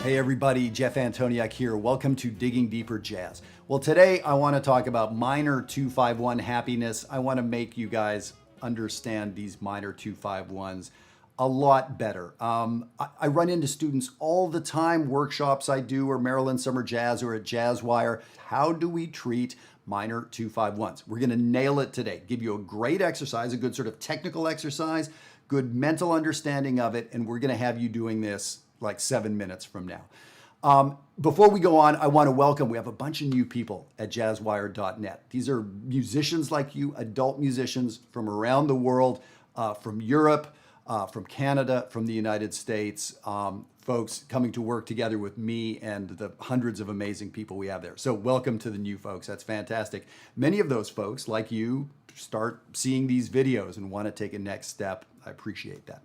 Hey everybody, Jeff Antoniuk here. Welcome to Digging Deeper Jazz. Well, today I want to talk about minor 2-5-1 happiness. I want to make you guys understand these minor 2-5-1s a lot better. I run into students all the time, workshops I do, or Maryland Summer Jazz or at Jazzwire. How do we treat minor 2-5-1s? We're going to nail it today. Give you a great exercise, a good sort of technical exercise, good mental understanding of it, and we're going to have you doing this like 7 minutes from now. Before we go on, I want to welcome, we have a bunch of new people at jazzwire.net. These are musicians like you, adult musicians from around the world, from Europe, from Canada, from the United States, folks coming to work together with me and the hundreds of amazing people we have there. So welcome to the new folks. That's fantastic. Many of those folks, like you, start seeing these videos and want to take a next step. I appreciate that.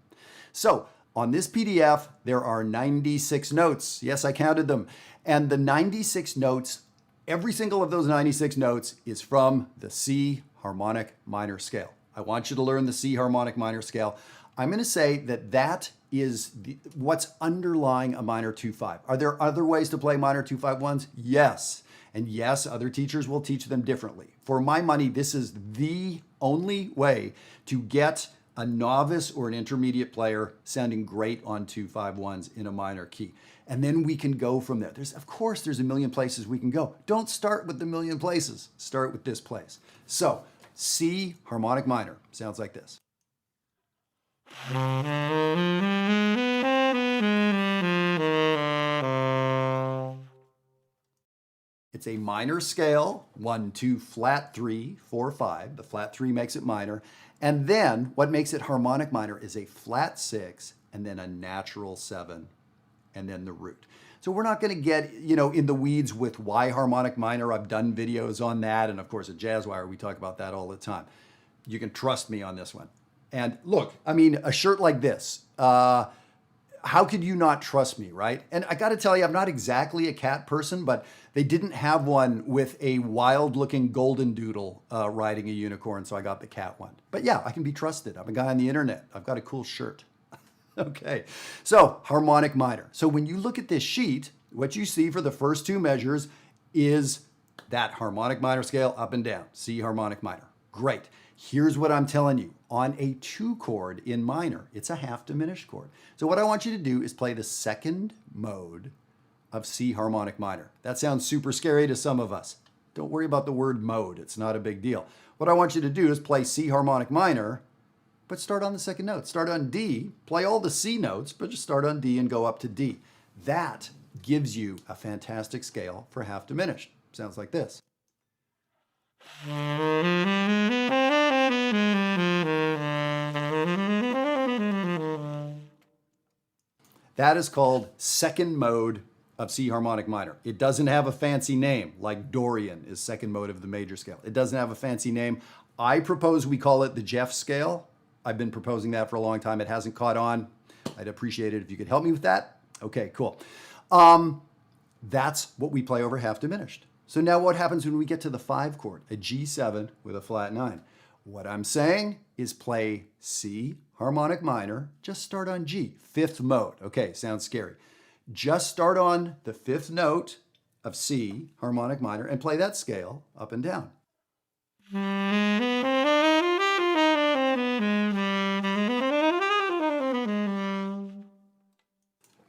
So on this PDF, there are 96 notes. Yes, I counted them. And the 96 notes, every single of those 96 notes is from the C harmonic minor scale. I want you to learn the C harmonic minor scale. I'm going to say that that is what's underlying a minor 2-5. Are there other ways to play minor 2-5-1s? Yes. And yes, other teachers will teach them differently. For my money, this is the only way to get a novice or an intermediate player sounding great on 2-5-1s in a minor key. And then we can go from there. Of course, there's a million places we can go. Don't start with the million places. Start with this place. So, C harmonic minor sounds like this. It's a minor scale, 1, 2, flat 3, 4, 5. The flat 3 makes it minor. And then what makes it harmonic minor is a flat 6 and then a natural 7 and then the root. So we're not going to get, in the weeds with why harmonic minor. I've done videos on that. And of course at Jazzwire, we talk about that all the time. You can trust me on this one. And look, I mean, a shirt like this, how could you not trust me, right? And I got to tell you, I'm not exactly a cat person, but they didn't have one with a wild-looking golden doodle riding a unicorn, so I got the cat one. But yeah, I can be trusted. I'm a guy on the internet. I've got a cool shirt. Okay, so harmonic minor. So when you look at this sheet, what you see for the first two measures is that harmonic minor scale up and down, C harmonic minor. Great. Here's what I'm telling you. On a 2 chord in minor, it's a half diminished chord. So what I want you to do is play the second mode of C harmonic minor. That sounds super scary to some of us. Don't worry about the word mode. It's not a big deal. What I want you to do is play C harmonic minor, but start on the second note. Start on D, play all the C notes, but just start on D and go up to D. That gives you a fantastic scale for half diminished. Sounds like this. That is called second mode of C harmonic minor. It doesn't have a fancy name, like Dorian is second mode of the major scale. It doesn't have a fancy name. I propose we call it the Jeff scale. I've been proposing that for a long time. It hasn't caught on. I'd appreciate it if you could help me with that. Okay, cool. That's what we play over half diminished. So now what happens when we get to the 5 chord, a G7 with a flat 9? What I'm saying is play C harmonic minor, just start on G, 5th mode. Okay, sounds scary. Just start on the 5th note of C harmonic minor and play that scale up and down.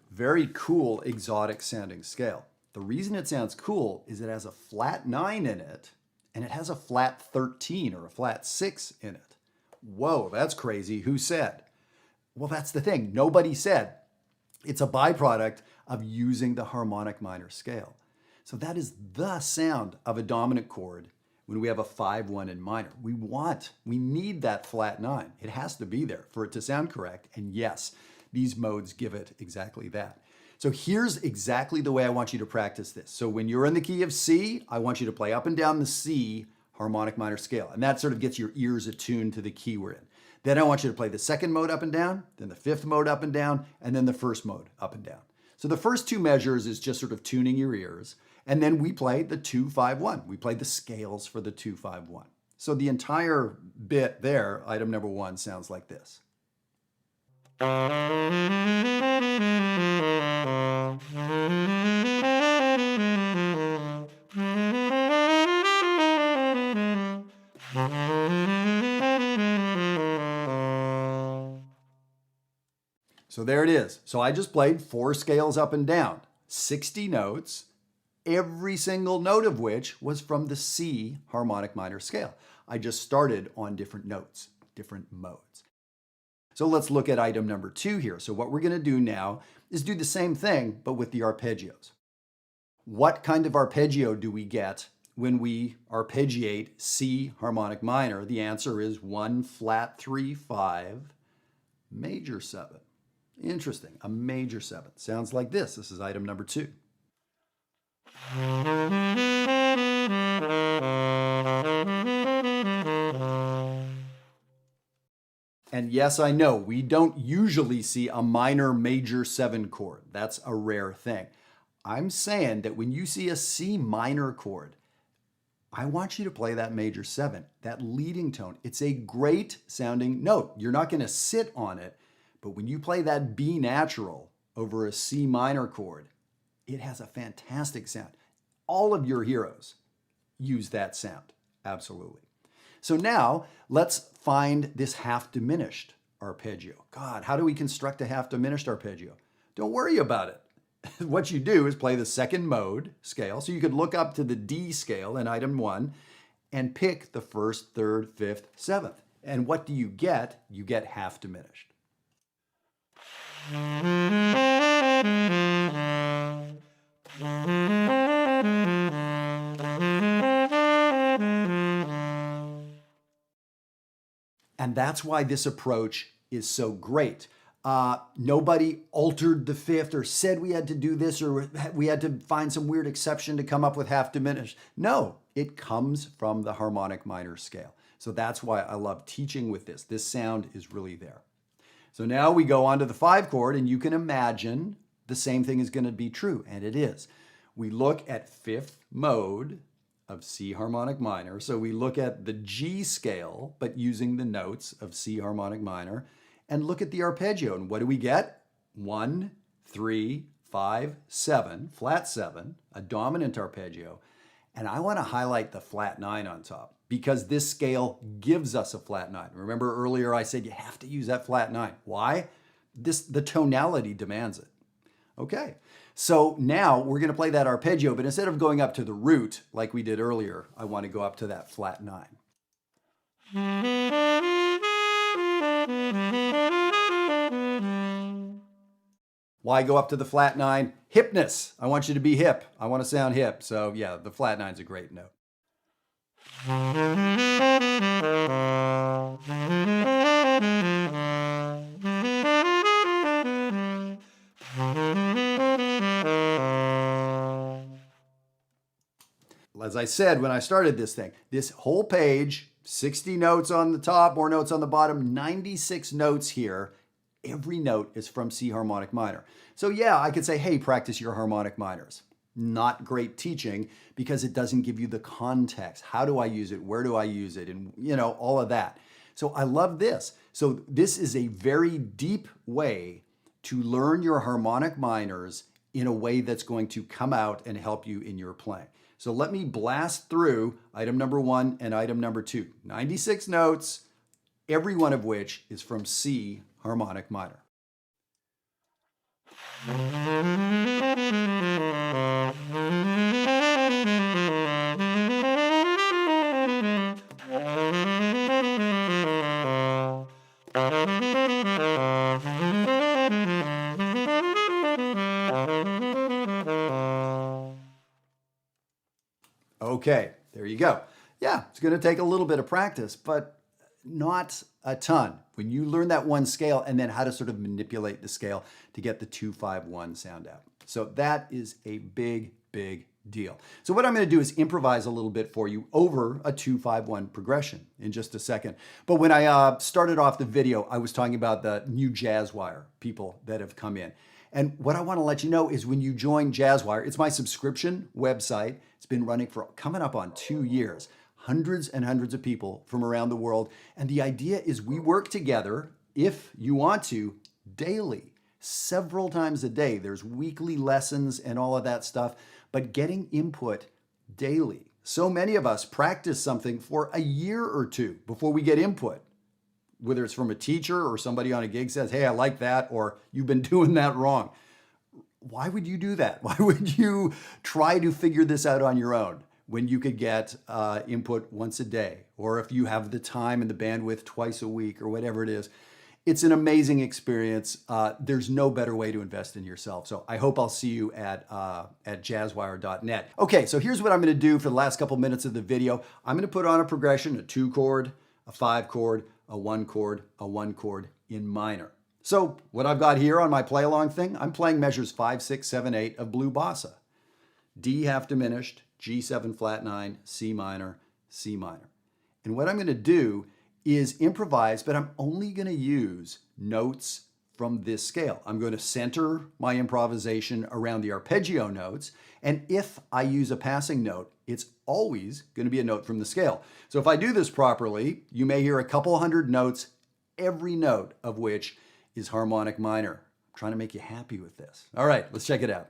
Very cool, exotic sounding scale. The reason it sounds cool is it has a flat 9 in it, and it has a flat 13 or a flat 6 in it. Whoa, that's crazy. Who said? Well, that's the thing. Nobody said. It's a byproduct of using the harmonic minor scale. So that is the sound of a dominant chord when we have a 5-1 in minor. We need that flat 9. It has to be there for it to sound correct. And yes, these modes give it exactly that. So here's exactly the way I want you to practice this. So when you're in the key of C, I want you to play up and down the C harmonic minor scale. And that sort of gets your ears attuned to the key we're in. Then I want you to play the second mode up and down, then the 5th mode up and down, and then the first mode up and down. So the first 2 measures is just sort of tuning your ears. And then we play the 2-5-1. We play the scales for the 2-5-1. So the entire bit there, item number 1, sounds like this. So there it is. So I just played 4 scales up and down, 60 notes, every single note of which was from the C harmonic minor scale. I just started on different notes, different modes. So let's look at item number 2 here. So what we're going to do now is do the same thing, but with the arpeggios. What kind of arpeggio do we get when we arpeggiate C harmonic minor? The answer is 1 flat 3 5 major 7. Interesting, a major 7. Sounds like this. This is item number 2. And yes, I know, we don't usually see a minor major 7 chord. That's a rare thing. I'm saying that when you see a C minor chord, I want you to play that major 7, that leading tone. It's a great sounding note. You're not going to sit on it, but when you play that B natural over a C minor chord, it has a fantastic sound. All of your heroes use that sound, absolutely. So now let's find this half diminished arpeggio. God, how do we construct a half diminished arpeggio? Don't worry about it. What you do is play the second mode scale. So you could look up to the D scale in item 1 and pick the 1st, 3rd, 5th, 7th. And what do you get? You get half diminished. And that's why this approach is so great. Nobody altered the 5th or said we had to do this or we had to find some weird exception to come up with half diminished. No, it comes from the harmonic minor scale. So that's why I love teaching with this. This sound is really there. So now we go on to the 5 chord, and you can imagine the same thing is going to be true, and it is. We look at 5th mode of C harmonic minor. So we look at the G scale, but using the notes of C harmonic minor, and look at the arpeggio. And what do we get? 1, 3, 5, 7, flat 7, a dominant arpeggio. And I want to highlight the flat 9 on top because this scale gives us a flat 9. Remember earlier I said you have to use that flat 9. Why? The tonality demands it. Okay, so now we're going to play that arpeggio, but instead of going up to the root like we did earlier, I want to go up to that flat 9. Why go up to the flat 9? Hipness. I want you to be hip. I want to sound hip. So yeah, the flat 9's a great note. As I said when I started this thing, this whole page, 60 notes on the top, more notes on the bottom, 96 notes here. Every note is from C harmonic minor. So yeah, I could say, hey, practice your harmonic minors. Not great teaching because it doesn't give you the context. How do I use it? Where do I use it? And all of that. So I love this. So this is a very deep way to learn your harmonic minors in a way that's going to come out and help you in your playing. So let me blast through item number 1 and item number 2. 96 notes, every one of which is from C harmonic minor. Okay, there you go. Yeah, it's going to take a little bit of practice, but not a ton. When you learn that one scale and then how to sort of manipulate the scale to get the 2-5-1 sound out. So that is a big, big deal. So what I'm going to do is improvise a little bit for you over a 2-5-1 progression in just a second. But when I started off the video, I was talking about the new Jazzwire people that have come in. And what I want to let you know is when you join Jazzwire, it's my subscription website. It's been running for coming up on 2 years. Hundreds and hundreds of people from around the world. And the idea is we work together, if you want to, daily. several times a day. There's weekly lessons and all of that stuff, but getting input daily. So many of us practice something for a year or two before we get input, whether it's from a teacher or somebody on a gig says, hey, I like that, or you've been doing that wrong. Why would you do that? Why would you try to figure this out on your own when you could get input once a day? Or if you have the time and the bandwidth twice a week or whatever it is. It's an amazing experience. There's no better way to invest in yourself. So I hope I'll see you at jazzwire.net. Okay, so here's what I'm gonna do for the last couple minutes of the video. I'm gonna put on a progression, a 2 chord, a 5 chord, a 1 chord, a 1 chord in minor. So what I've got here on my play along thing, I'm playing measures 5, 6, 7, 8 of blue bossa. D half diminished, G7 flat 9, C minor, C minor. And what I'm gonna do is improvise, but I'm only gonna use notes from this scale. I'm gonna center my improvisation around the arpeggio notes, and if I use a passing note, it's always gonna be a note from the scale. So if I do this properly, you may hear a couple hundred notes, every note of which is harmonic minor. I'm trying to make you happy with this. All right, let's check it out.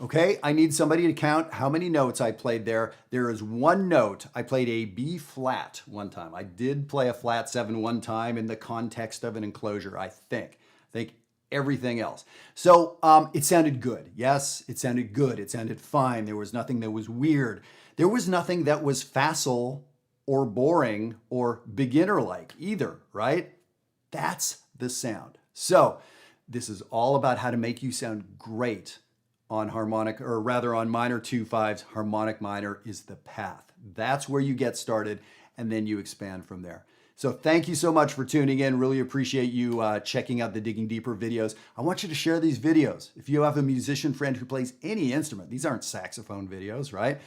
Okay, I need somebody to count how many notes I played there. There is one note. I played a B flat one time. I did play a flat 7 one time in the context of an enclosure, I think. Everything else. So it sounded good. Yes, it sounded good. It sounded fine. There was nothing that was weird. There was nothing that was facile or boring or beginner-like either, right? That's the sound. So this is all about how to make you sound great on harmonic, or rather on minor 2/5s. Harmonic minor is the path. That's where you get started, and then you expand from there. So thank you so much for tuning in. Really appreciate you checking out the Digging Deeper videos. I want you to share these videos. If you have a musician friend who plays any instrument, these aren't saxophone videos, right?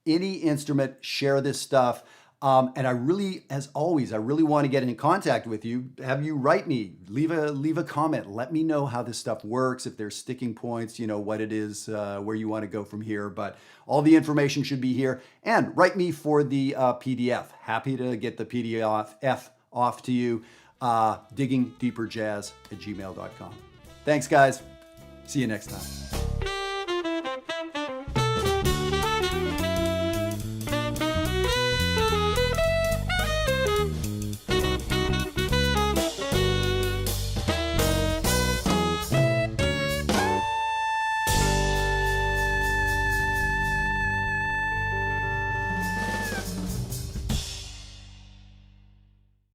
Any instrument, share this stuff. And I really, as always, I really want to get in contact with you. Have you write me, leave a comment. Let me know how this stuff works, if there's sticking points, you know, what it is, where you want to go from here. But all the information should be here. And write me for the PDF. Happy to get the PDF off to you. diggingdeeperjazz@gmail.com. Thanks, guys. See you next time.